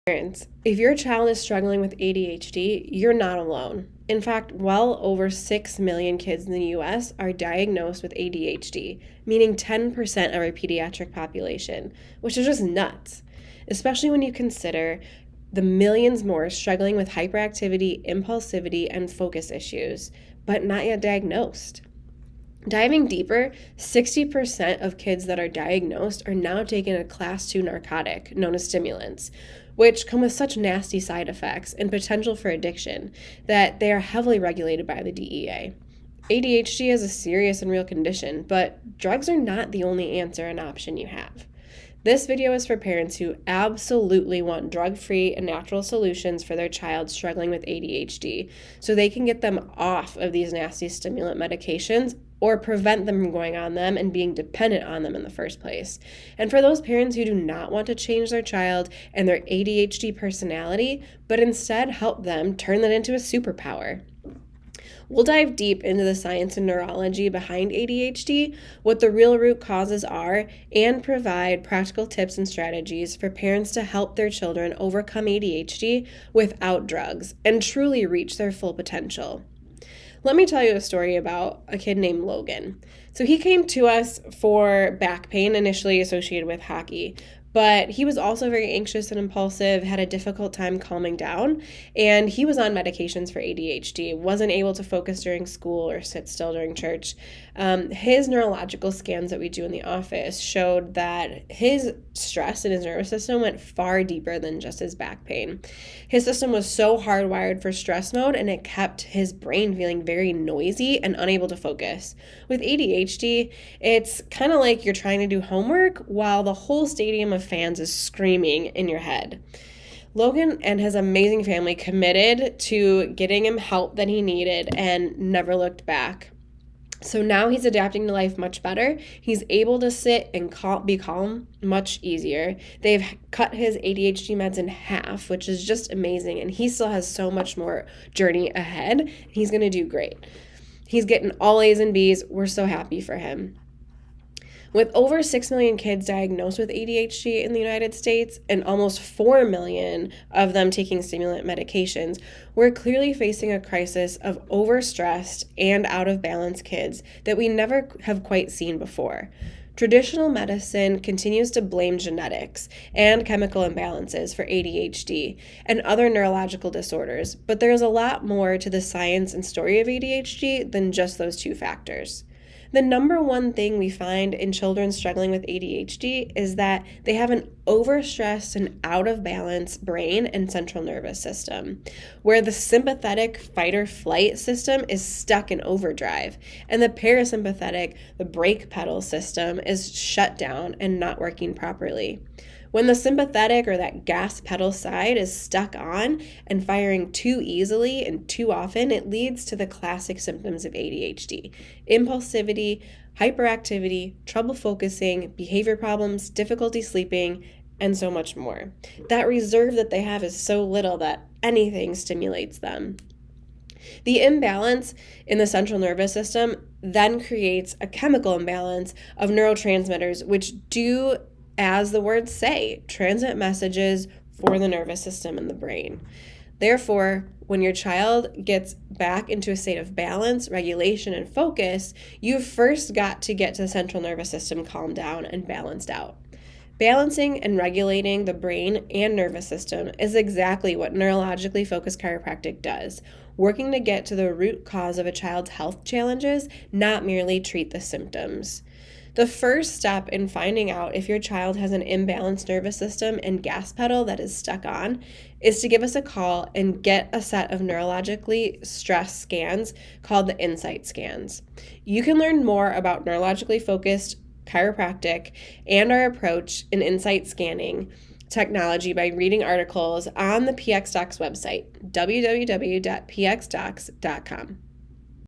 Parents, if your child is struggling with ADHD, you're not alone. In fact, well over 6 million kids in the US are diagnosed with ADHD, meaning 10% of our pediatric population, which is just nuts, especially when you consider the millions more struggling with hyperactivity, impulsivity, and focus issues, but not yet diagnosed. Diving deeper, 60% of kids that are diagnosed are now taking a class 2 narcotic known as stimulants, which come with such nasty side effects and potential for addiction that they are heavily regulated by the DEA. ADHD is a serious and real condition, but drugs are not the only answer and option you have. This video is for parents who absolutely want drug-free and natural solutions for their child struggling with ADHD so they can get them off of these nasty stimulant medications or prevent them from going on them and being dependent on them in the first place. And for those parents who do not want to change their child and their ADHD personality, but instead help them turn that into a superpower. We'll dive deep into the science and neurology behind ADHD, what the real root causes are, and provide practical tips and strategies for parents to help their children overcome ADHD without drugs and truly reach their full potential. Let me tell you a story about a kid named Logan. So he came to us for back pain initially associated with hockey, but he was also very anxious and impulsive, had a difficult time calming down, and he was on medications for ADHD, wasn't able to focus during school or sit still during church. His neurological scans that we do in the office showed that his stress in his nervous system went far deeper than just his back pain. His system was so hardwired for stress mode, and it kept his brain feeling very noisy and unable to focus. With ADHD, it's kind of like you're trying to do homework while the whole stadium of fans is screaming in your head. Logan and his amazing family committed to getting him help that he needed and never looked back. So now he's adapting to life much better. He's able to sit and be calm much easier. They've cut his ADHD meds in half, which is just amazing. And he still has so much more journey ahead. He's going to do great. He's getting all A's and B's. We're so happy for him. With over 6 million kids diagnosed with ADHD in the United States and almost 4 million of them taking stimulant medications, we're clearly facing a crisis of overstressed and out of balance kids that we never have quite seen before. Traditional medicine continues to blame genetics and chemical imbalances for ADHD and other neurological disorders, but there's a lot more to the science and story of ADHD than just those two factors. The number one thing we find in children struggling with ADHD is that they have an overstressed and out of balance brain and central nervous system, where the sympathetic fight or flight system is stuck in overdrive, and the parasympathetic, the brake pedal system, is shut down and not working properly. When the sympathetic or that gas pedal side is stuck on and firing too easily and too often, it leads to the classic symptoms of ADHD: impulsivity, hyperactivity, trouble focusing, behavior problems, difficulty sleeping, and so much more. That reserve that they have is so little that anything stimulates them. The imbalance in the central nervous system then creates a chemical imbalance of neurotransmitters, which do, as the words say, transmit messages for the nervous system and the brain. Therefore, when your child gets back into a state of balance, regulation, and focus, you've first got to get to the central nervous system calmed down and balanced out. Balancing and regulating the brain and nervous system is exactly what neurologically focused chiropractic does, working to get to the root cause of a child's health challenges, not merely treat the symptoms. The first step in finding out if your child has an imbalanced nervous system and gas pedal that is stuck on is to give us a call and get a set of neurologically stressed scans called the Insight scans. You can learn more about neurologically focused chiropractic and our approach in insight scanning technology by reading articles on the PXDocs website, www.pxdocs.com.